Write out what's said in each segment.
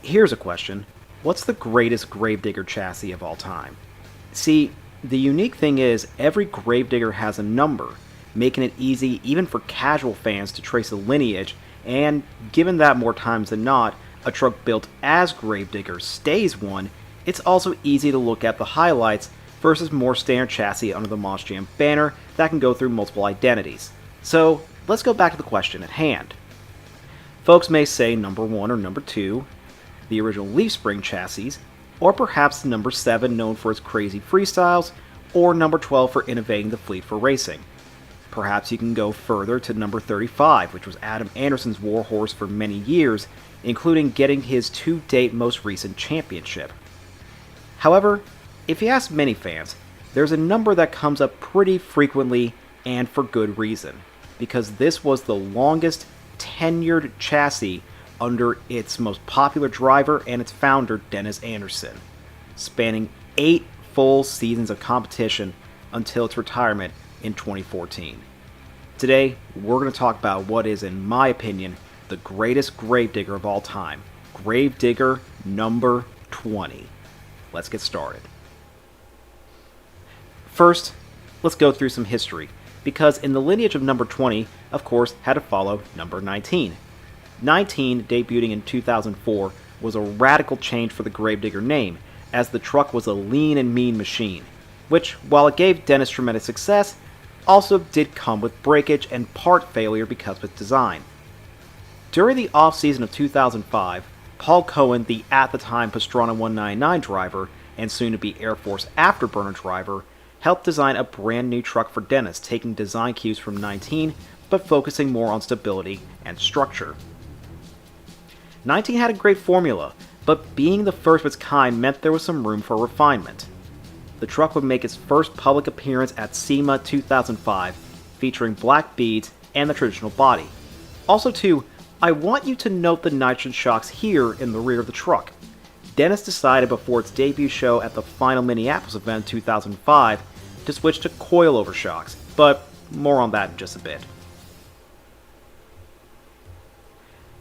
Here's a question. What's the greatest Gravedigger chassis of all time? See, the unique thing is every Gravedigger has a number, making it easy even for casual fans to trace a lineage, and given that more times than not, a truck built as Gravedigger stays one, it's also easy to look at the highlights versus more standard chassis under the Monster Jam banner that can go through multiple identities. So, let's go back to the question at hand. Folks may say number 1 or number 2, the original Leaf Spring chassis, or perhaps number 7 known for its crazy freestyles, or number 12 for innovating the fleet for racing. Perhaps you can go further to number 35, which was Adam Anderson's warhorse for many years, including getting his to-date most recent championship. However, if you ask many fans, there's a number that comes up pretty frequently and for good reason, because this was the longest tenured chassis under its most popular driver and its founder, Dennis Anderson, spanning 8 full seasons of competition until its retirement in 2014. Today, we're going to talk about what is, in my opinion, the greatest Gravedigger of all time, Gravedigger number 20. Let's get started. First, let's go through some history, because in the lineage of number 20, of course, had to follow number 19. 19, debuting in 2004, was a radical change for the Gravedigger name, as the truck was a lean and mean machine, which, while it gave Dennis tremendous success, also did come with breakage and part failure because of its design. During the off-season of 2005, Paul Cohen, the at-the-time Pastrana 199 driver, and soon-to-be Air Force Afterburner driver, helped design a brand new truck for Dennis, taking design cues from 19, but focusing more on stability and structure. 19 had a great formula, but being the first of its kind meant there was some room for refinement. The truck would make its first public appearance at SEMA 2005, featuring black beads and the traditional body. Also too, I want you to note the nitrogen shocks here in the rear of the truck. Dennis decided before its debut show at the final Minneapolis event 2005 to switch to coilover shocks, but more on that in just a bit.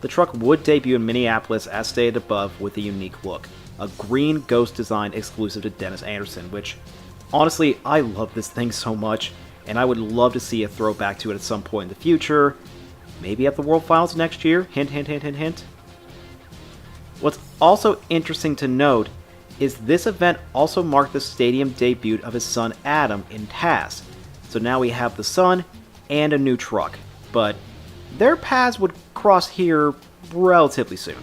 The truck would debut in Minneapolis as stated above with a unique look, a green ghost design exclusive to Dennis Anderson, which, honestly, I love this thing so much, and I would love to see a throwback to it at some point in the future, maybe at the World Finals next year, hint hint hint hint hint. What's also interesting to note is this event also marked the stadium debut of his son Adam in TAS, so now we have the son and a new truck, but their paths would cross here relatively soon.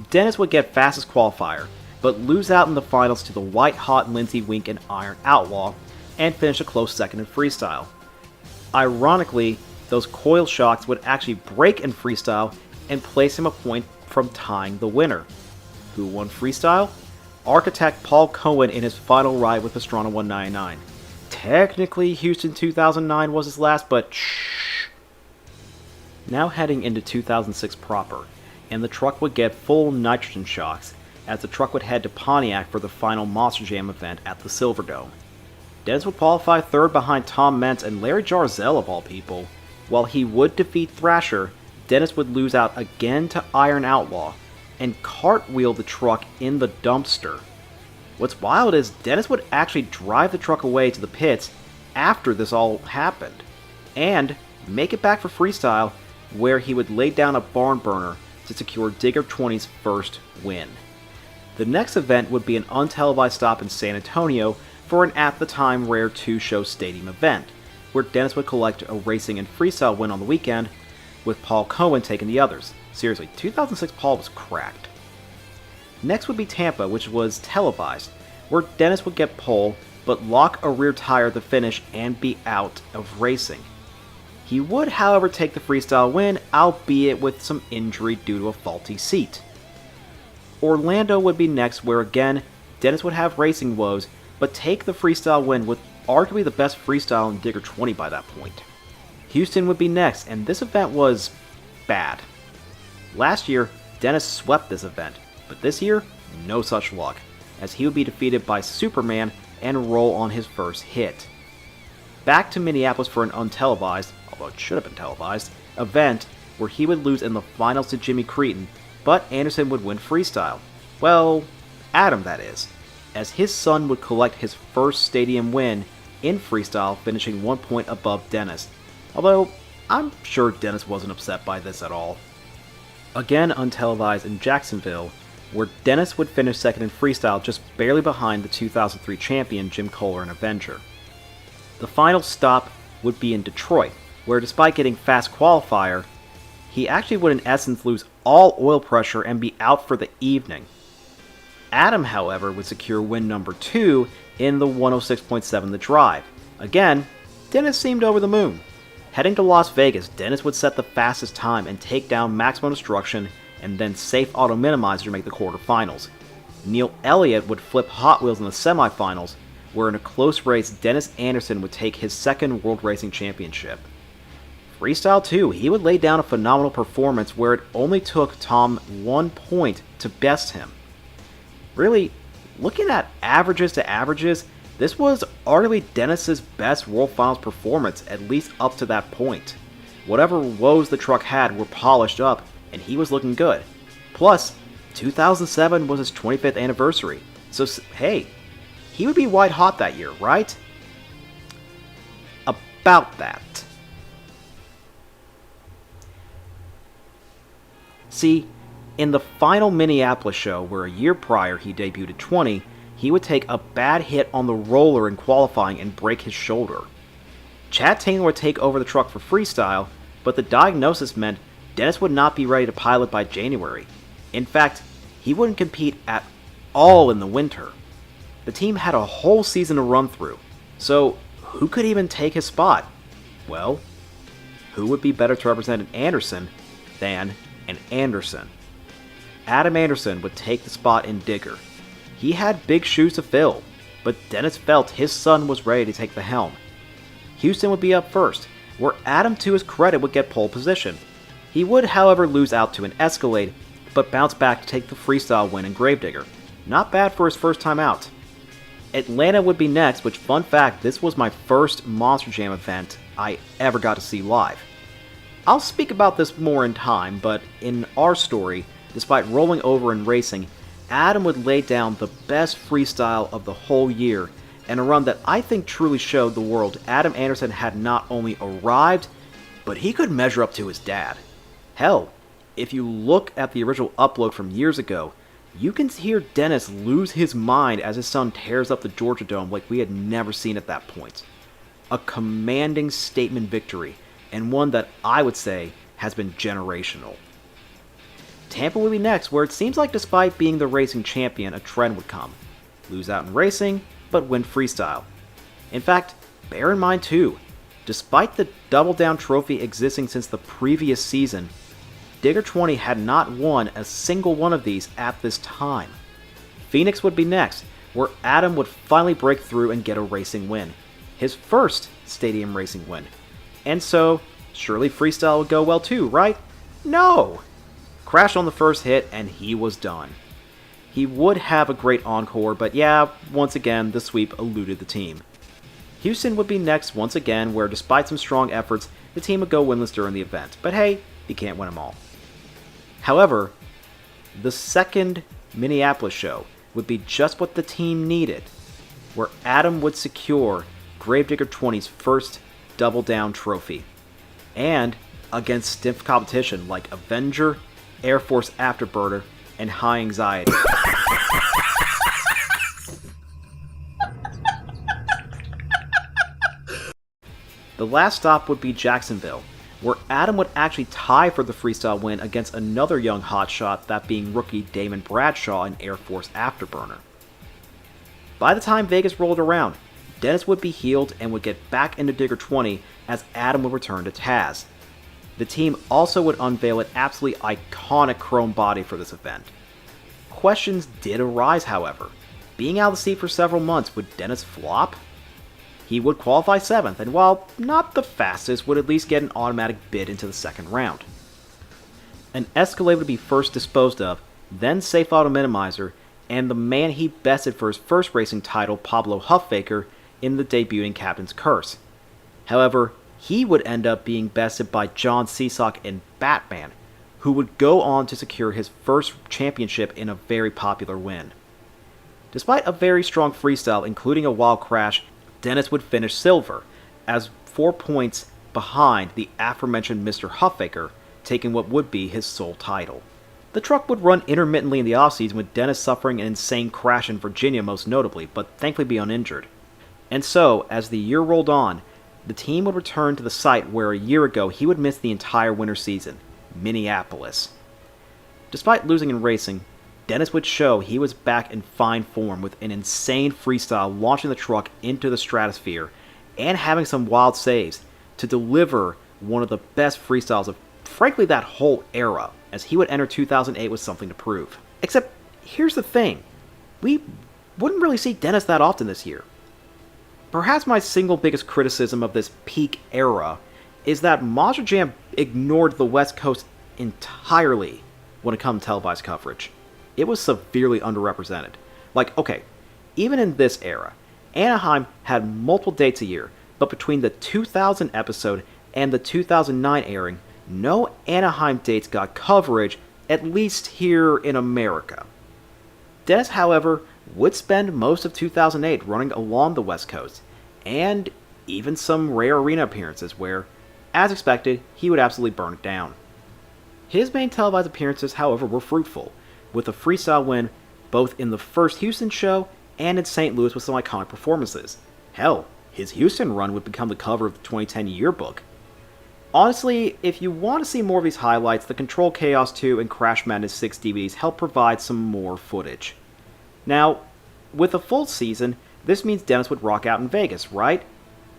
Dennis would get fastest qualifier, but lose out in the finals to the white-hot Lindsey Wink and Iron Outlaw, and finish a close second in freestyle. Ironically, those coil shocks would actually break in freestyle and place him a point from tying the winner. Who won freestyle? Architect Paul Cohen in his final ride with Pastrana 199. Technically, Houston 2009 was his last, but shh. Now heading into 2006 proper, and the truck would get full nitrogen shocks, as the truck would head to Pontiac for the final Monster Jam event at the Silverdome. Dennis would qualify third behind Tom Meents and Larry Jarzel of all people. While he would defeat Thrasher, Dennis would lose out again to Iron Outlaw, and cartwheel the truck in the dumpster. What's wild is Dennis would actually drive the truck away to the pits after this all happened, and make it back for freestyle, where he would lay down a barn burner to secure Digger 20's first win. The next event would be an untelevised stop in San Antonio for an at-the-time rare 2-show stadium event, where Dennis would collect a racing and freestyle win on the weekend, with Paul Cohen taking the others. Seriously, 2006 Paul was cracked. Next would be Tampa, which was televised, where Dennis would get pole, but lock a rear tire at the finish and be out of racing. He would, however, take the freestyle win, albeit with some injury due to a faulty seat. Orlando would be next, where again, Dennis would have racing woes, but take the freestyle win with arguably the best freestyle in Digger 20 by that point. Houston would be next, and this event was bad. Last year, Dennis swept this event, but this year, no such luck, as he would be defeated by Superman and roll on his first hit. Back to Minneapolis for an untelevised, although it should have been televised, event where he would lose in the finals to Jimmy Cretin, but Anderson would win freestyle. Well, Adam, that is, as his son would collect his first stadium win in freestyle, finishing 1 point above Dennis. Although, I'm sure Dennis wasn't upset by this at all. Again untelevised in Jacksonville, where Dennis would finish second in freestyle, just barely behind the 2003 champion Jim Kohler and Avenger. The final stop would be in Detroit, where despite getting fast qualifier, he actually would in essence lose all oil pressure and be out for the evening. Adam, however, would secure win number 2 in the 106.7 The Drive. Again, Dennis seemed over the moon. Heading to Las Vegas, Dennis would set the fastest time and take down Maximum Destruction and then Safe Auto Minimizer to make the quarterfinals. Neil Elliott would flip Hot Wheels in the semifinals, where in a close race, Dennis Anderson would take his second World Racing Championship. Freestyle 2, he would lay down a phenomenal performance where it only took Tom 1 point to best him. Really, looking at averages to averages, this was arguably Dennis's best World Finals performance, at least up to that point. Whatever woes the truck had were polished up, and he was looking good. Plus, 2007 was his 25th anniversary, so hey, he would be white hot that year, right? About that. See, in the final Minneapolis show, where a year prior he debuted at 20, he would take a bad hit on the roller in qualifying and break his shoulder. Chad Taylor would take over the truck for freestyle, but the diagnosis meant Dennis would not be ready to pilot by January. In fact, he wouldn't compete at all in the winter. The team had a whole season to run through, so who could even take his spot? Well, who would be better to represent an Anderson than an Anderson? Adam Anderson would take the spot in Digger. He had big shoes to fill, but Dennis felt his son was ready to take the helm. Houston would be up first, where Adam, to his credit, would get pole position. He would, however, lose out to an Escalade, but bounce back to take the freestyle win in Gravedigger. Not bad for his first time out. Atlanta would be next, which, fun fact, this was my first Monster Jam event I ever got to see live. I'll speak about this more in time, but in our story, despite rolling over in racing, Adam would lay down the best freestyle of the whole year, and a run that I think truly showed the world Adam Anderson had not only arrived, but he could measure up to his dad. Hell, if you look at the original upload from years ago, you can hear Dennis lose his mind as his son tears up the Georgia Dome like we had never seen at that point. A commanding statement victory, and one that I would say has been generational. Tampa would be next, where it seems like despite being the racing champion, a trend would come. Lose out in racing, but win freestyle. In fact, bear in mind too, despite the Double Down trophy existing since the previous season, Digger 20 had not won a single one of these at this time. Phoenix would be next, where Adam would finally break through and get a racing win. His first stadium racing win. And so, surely freestyle would go well too, right? No! Crashed on the first hit and he was done. He would have a great encore, but yeah, once again, the sweep eluded the team. Houston would be next once again, where despite some strong efforts, the team would go winless during the event. But hey, you can't win them all. However, the second Minneapolis show would be just what the team needed, where Adam would secure Gravedigger 20's first Double Down trophy. And against stiff competition like Avenger, Air Force Afterburner, and High Anxiety. The last stop would be Jacksonville, where Adam would actually tie for the freestyle win against another young hotshot, that being rookie Damon Bradshaw in Air Force Afterburner. By the time Vegas rolled around, Dennis would be healed and would get back into Digger 20 as Adam would return to Taz. The team also would unveil an absolutely iconic chrome body for this event. Questions did arise, however. Being out of the seat for several months, would Dennis flop? He would qualify 7th, and while not the fastest, would at least get an automatic bid into the second round. An Escalade would be first disposed of, then Safe Auto Minimizer, and the man he bested for his first racing title, Pablo Huffaker, in the debuting Captain's Curse. However, he would end up being bested by John Seesock in Batman, who would go on to secure his first championship in a very popular win. Despite a very strong freestyle, including a wild crash, Dennis would finish silver, as 4 points behind the aforementioned Mr. Huffaker, taking what would be his sole title. The truck would run intermittently in the offseason, with Dennis suffering an insane crash in Virginia most notably, but thankfully be uninjured. And so, as the year rolled on, the team would return to the site where a year ago he would miss the entire winter season, Minneapolis. Despite losing in racing, Dennis would show he was back in fine form with an insane freestyle, launching the truck into the stratosphere and having some wild saves to deliver one of the best freestyles of, frankly, that whole era, as he would enter 2008 with something to prove. Except, here's the thing, we wouldn't really see Dennis that often this year. Perhaps my single biggest criticism of this peak era is that Monster Jam ignored the West Coast entirely when it comes to televised coverage. It was severely underrepresented. Like, okay, even in this era, Anaheim had multiple dates a year, but between the 2000 episode and the 2009 airing, no Anaheim dates got coverage, at least here in America. Dennis, however, would spend most of 2008 running along the West Coast, and even some rare arena appearances where, as expected, he would absolutely burn it down. His main televised appearances, however, were fruitful, with a freestyle win both in the first Houston show and in St. Louis with some iconic performances. Hell, his Houston run would become the cover of the 2010 yearbook. Honestly, if you want to see more of these highlights, the Control Chaos 2 and Crash Madness 6 DVDs help provide some more footage. Now, with a full season, this means Dennis would rock out in Vegas, right?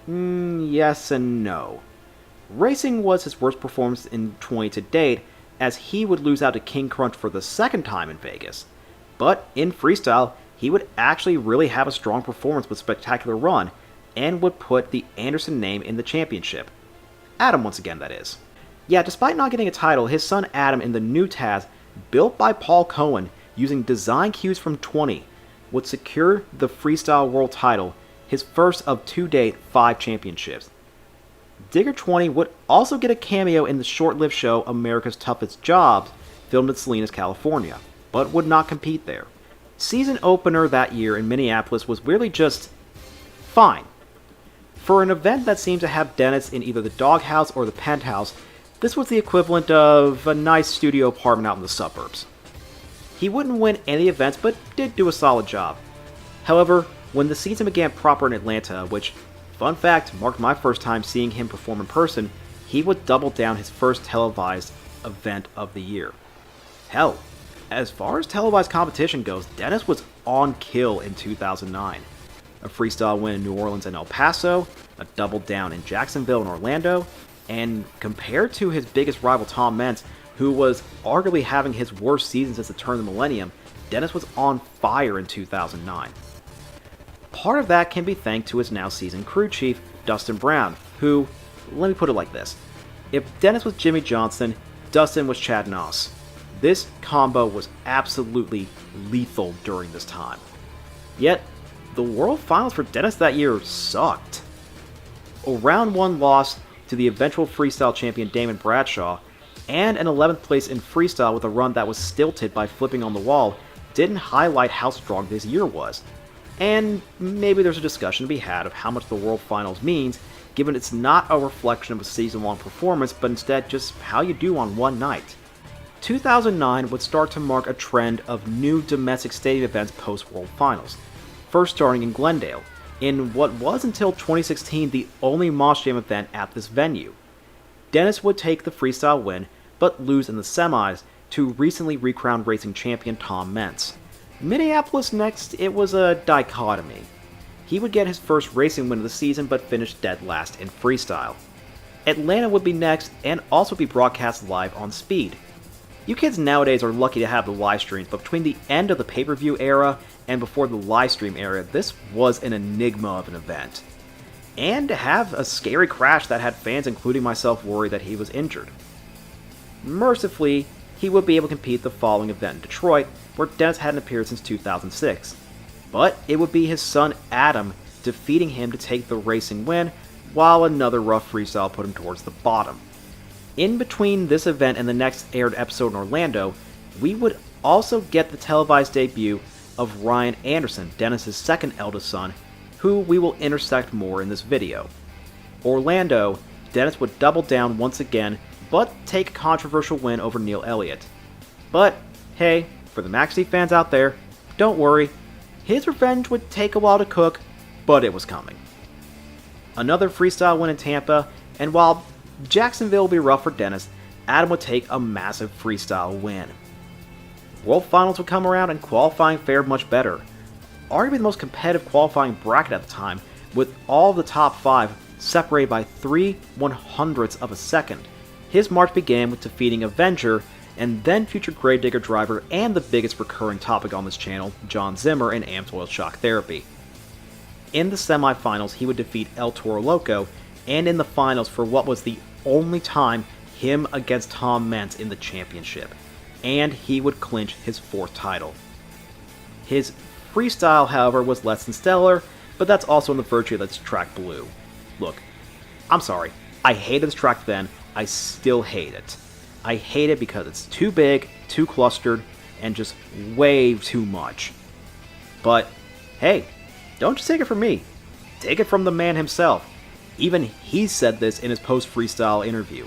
Yes and no. Racing was his worst performance in 20 to date, as he would lose out to King Crunch for the second time in Vegas. But in freestyle, he would actually really have a strong performance with spectacular run, and would put the Anderson name in the championship. Adam once again, that is. Yeah, despite not getting a title, his son Adam in the new Taz, built by Paul Cohen using design cues from 20, would secure the freestyle world title, his first of to date 5 championships. Digger 20 would also get a cameo in the short-lived show America's Toughest Jobs, filmed in Salinas, California, but would not compete there. Season opener that year in Minneapolis was really just fine. For an event that seemed to have Dennis in either the doghouse or the penthouse, this was the equivalent of a nice studio apartment out in the suburbs. He wouldn't win any events, but did do a solid job. However, when the season began proper in Atlanta, which, fun fact, marked my first time seeing him perform in person, he would double down his first televised event of the year. Hell, as far as televised competition goes, Dennis was on kill in 2009. A freestyle win in New Orleans and El Paso, a double down in Jacksonville and Orlando, and compared to his biggest rival Tom Meents, who was arguably having his worst season since the turn of the millennium, Dennis was on fire in 2009. Part of that can be thanked to his now seasoned crew chief, Dustin Brown, who, let me put it like this, if Dennis was Jimmy Johnson, Dustin was Chad Noss. This combo was absolutely lethal during this time. Yet, the World Finals for Dennis that year sucked. A round 1 loss to the eventual freestyle champion Damon Bradshaw, and an 11th place in freestyle with a run that was stilted by flipping on the wall didn't highlight how strong this year was. And maybe there's a discussion to be had of how much the World Finals means, given it's not a reflection of a season-long performance, but instead just how you do on one night. 2009 would start to mark a trend of new domestic stadium events post-World Finals, first starting in Glendale, in what was until 2016 the only Mosh Jam event at this venue. Dennis would take the freestyle win, but lose in the semis to recently recrowned racing champion Tom Meents. Minneapolis next, it was a dichotomy. He would get his first racing win of the season, but finished dead last in freestyle. Atlanta would be next, and also be broadcast live on Speed. You kids nowadays are lucky to have the live streams, but between the end of the pay-per-view era and before the live stream era, this was an enigma of an event. And to have a scary crash that had fans, including myself, worried that he was injured. Mercifully, he would be able to compete the following event in Detroit, where Dennis hadn't appeared since 2006. But it would be his son Adam defeating him to take the racing win, while another rough freestyle put him towards the bottom. In between this event and the next aired episode in Orlando, we would also get the televised debut of Ryan Anderson, Dennis's second eldest son, who we will intersect more in this video. Orlando, Dennis would double down once again, but take a controversial win over Neil Elliott. But, hey, for the Max D fans out there, don't worry, his revenge would take a while to cook, but it was coming. Another freestyle win in Tampa, and while Jacksonville will be rough for Dennis, Adam would take a massive freestyle win. World Finals would come around and qualifying fared much better. Arguably the most competitive qualifying bracket at the time, with all of the top 5 separated by 3/100ths of a second. His march began with defeating Avenger, and then future Gravedigger driver and the biggest recurring topic on this channel, John Zimmer in Amsoil Shock Therapy. In the semifinals, he would defeat El Toro Loco, and in the finals for what was the only time him against Tom Meents in the championship, and he would clinch his 4th title. His freestyle, however, was less than stellar, but that's also in the virtue that this track blew. Look, I'm sorry, I hated this track then, I still hate it. I hate it because it's too big, too clustered, and just way too much. But, hey, don't just take it from me. Take it from the man himself. Even he said this in his post-freestyle interview.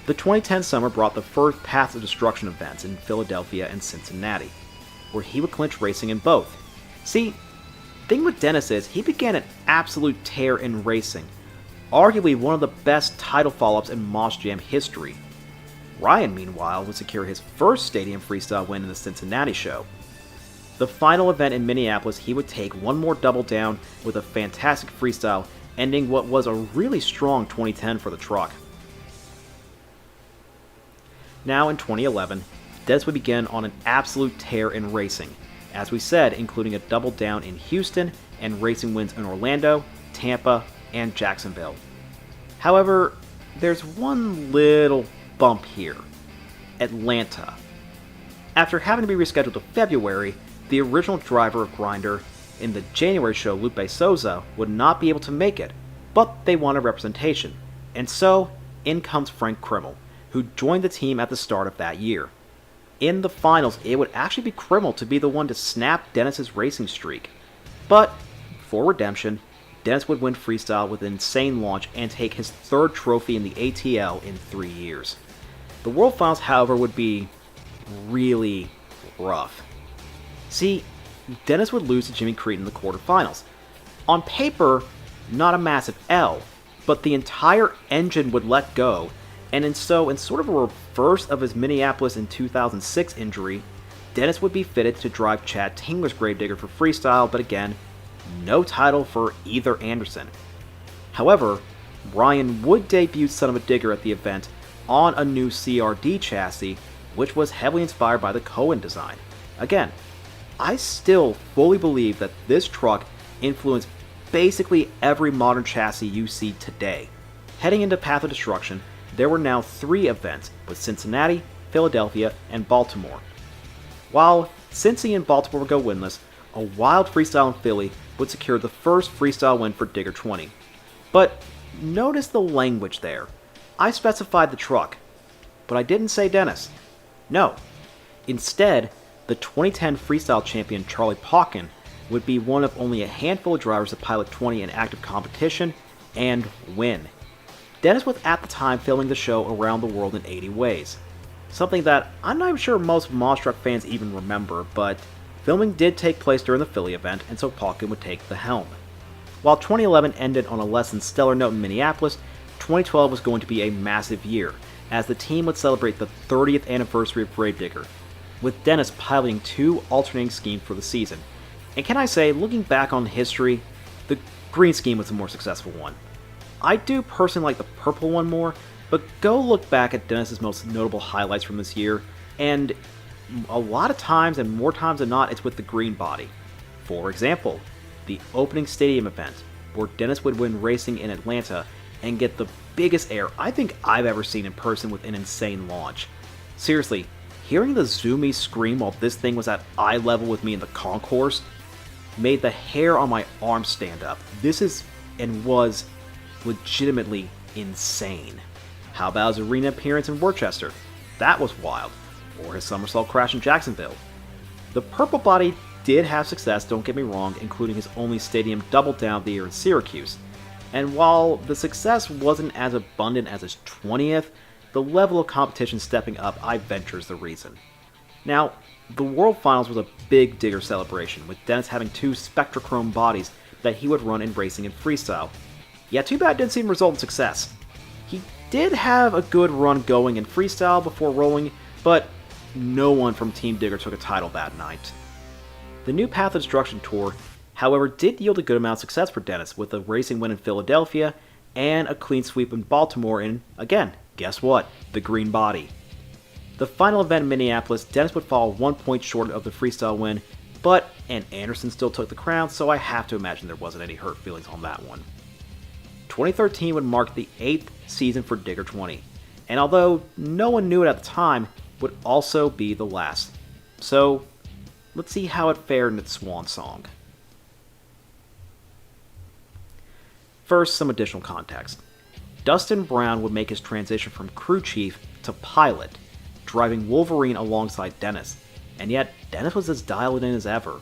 The 2010 summer brought the first Paths of Destruction events in Philadelphia and Cincinnati, where he would clinch racing in both. See, the thing with Dennis is he began an absolute tear in racing, arguably one of the best title follow-ups in Moss Jam history. Ryan, meanwhile, would secure his first stadium freestyle win in the Cincinnati show. The final event in Minneapolis, he would take one more double down with a fantastic freestyle, ending what was a really strong 2010 for the truck. Now in 2011, Dennis would begin on an absolute tear in racing, as we said, including a double down in Houston and racing wins in Orlando, Tampa, and Jacksonville. However, there's one little bump here. Atlanta. After having to be rescheduled to February, the original driver of Grinder in the January show, Lupe Souza, would not be able to make it, but they wanted representation. And so, in comes Frank Krimmel, who joined the team at the start of that year. In the finals, it would actually be Krimmel to be the one to snap Dennis's racing streak. But, for redemption, Dennis would win freestyle with an insane launch and take his 3rd trophy in the ATL in 3 years. The World Finals, however, would be really rough. See, Dennis would lose to Jimmy Creed in the quarterfinals. On paper, not a massive L, but the entire engine would let go, and in sort of a reverse of his Minneapolis in 2006 injury, Dennis would be fitted to drive Chad Tingler's Gravedigger for freestyle, but again, no title for either Anderson. However, Ryan would debut Son of a Digger at the event on a new CRD chassis, which was heavily inspired by the Cohen design. Again, I still fully believe that this truck influenced basically every modern chassis you see today. Heading into Path of Destruction, there were now 3 events, with Cincinnati, Philadelphia, and Baltimore. While Cincy and Baltimore would go winless, a wild freestyle in Philly would secure the first freestyle win for Digger 20. But notice the language there. I specified the truck, but I didn't say Dennis. No. Instead, the 2010 freestyle champion Charlie Pauken would be one of only a handful of drivers to pilot 20 in active competition and win. Dennis was at the time filming the show around the world in 80 ways. Something that I'm not even sure most Moss Truck fans even remember, but filming did take place during the Philly event, and so Pauken would take the helm. While 2011 ended on a less than stellar note in Minneapolis, 2012 was going to be a massive year, as the team would celebrate the 30th anniversary of Gravedigger, with Dennis piloting 2 alternating schemes for the season. And can I say, looking back on history, the green scheme was the more successful one. I do personally like the purple one more, but go look back at Dennis's most notable highlights from this year, and a lot of times, and more times than not, it's with the green body. For example, the opening stadium event, where Dennis would win racing in Atlanta and get the biggest air I think I've ever seen in person with an insane launch. Seriously, hearing the zoomies scream while this thing was at eye level with me in the concourse made the hair on my arm stand up. This is and was legitimately insane. How about his arena appearance in Worcester? That was wild. Or his somersault crash in Jacksonville. The purple body did have success, don't get me wrong, including his only stadium double down of the year in Syracuse. And while the success wasn't as abundant as his 20th, the level of competition stepping up, I venture, is the reason. Now, the World Finals was a big digger celebration, with Dennis having 2 Spectrachrome bodies that he would run in racing and freestyle. Yeah, too bad it didn't seem to result in success. He did have a good run going in freestyle before rolling, but no one from Team Digger took a title that night. The new Path of Destruction Tour, however, did yield a good amount of success for Dennis, with a racing win in Philadelphia and a clean sweep in Baltimore in, again, guess what? The green body. The final event in Minneapolis, Dennis would fall 1 point short of the freestyle win, but Anderson still took the crown, so I have to imagine there wasn't any hurt feelings on that one. 2013 would mark the 8th season for Digger 20, and although no one knew it at the time, would also be the last. So, let's see how it fared in its swan song. First, some additional context. Dustin Brown would make his transition from crew chief to pilot, driving Wolverine alongside Dennis, and yet Dennis was as dialed in as ever.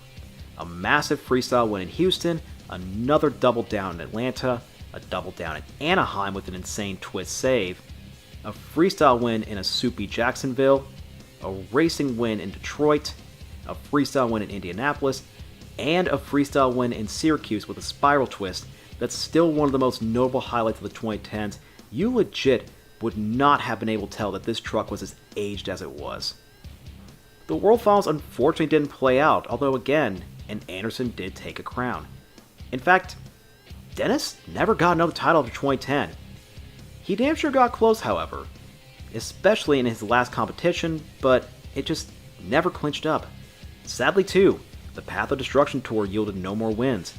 A massive freestyle win in Houston, another double down in Atlanta, a double down in Anaheim with an insane twist save, a freestyle win in a soupy Jacksonville, a racing win in Detroit, a freestyle win in Indianapolis, and a freestyle win in Syracuse with a spiral twist that's still one of the most notable highlights of the 2010s. You legit would not have been able to tell that this truck was as aged as it was. The World Finals unfortunately didn't play out, although again, Anderson did take a crown. In fact, Dennis never got another title after 2010. He damn sure got close, however, especially in his last competition, but it just never clinched up. Sadly too, the Path of Destruction Tour yielded no more wins,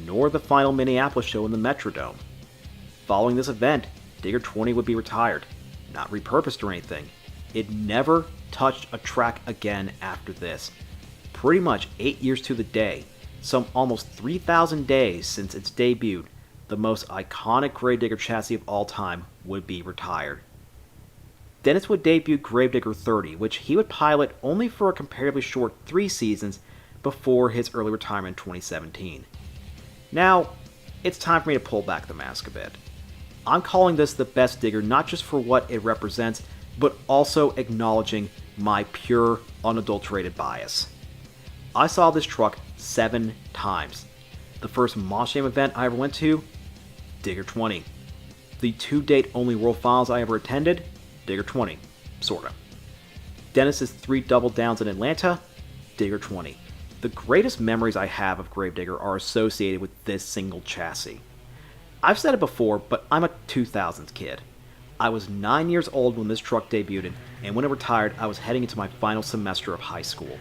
nor the final Minneapolis show in the Metrodome. Following this event, Digger 20 would be retired, not repurposed or anything. It never touched a track again after this. Pretty much 8 years to the day, some almost 3,000 days since its debut, the most iconic Gravedigger chassis of all time would be retired. Dennis would debut Gravedigger 30, which he would pilot only for a comparatively short 3 seasons before his early retirement in 2017. Now, it's time for me to pull back the mask a bit. I'm calling this the best Digger not just for what it represents, but also acknowledging my pure, unadulterated bias. I saw this truck 7 times. The first Monster Jam event I ever went to, Digger 20. The 2-date only World Finals I ever attended, Digger 20, sorta. Dennis's 3 double downs in Atlanta, Digger 20. The greatest memories I have of Gravedigger are associated with this single chassis. I've said it before, but I'm a 2000s kid. I was 9 years old when this truck debuted, and when it retired, I was heading into my final semester of high school.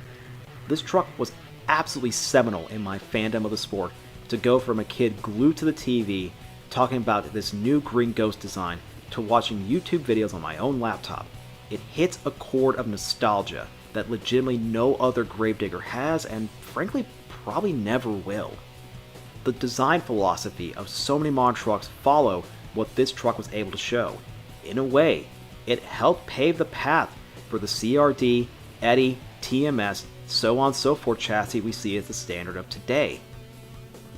This truck was absolutely seminal in my fandom of the sport, to go from a kid glued to the TV talking about this new green ghost design to watching YouTube videos on my own laptop. It hits a chord of nostalgia that legitimately no other Gravedigger has, and frankly probably never will. The design philosophy of so many modern trucks follow what this truck was able to show. In a way, it helped pave the path for the CRD, Eddy, TMS, so on and so forth chassis we see as the standard of today.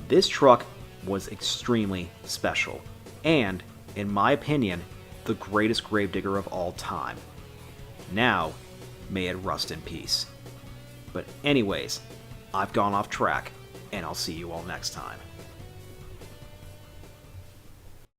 This truck was extremely special, and, in my opinion, the greatest Gravedigger of all time. Now, may it rust in peace. But anyways, I've gone off track, and I'll see you all next time.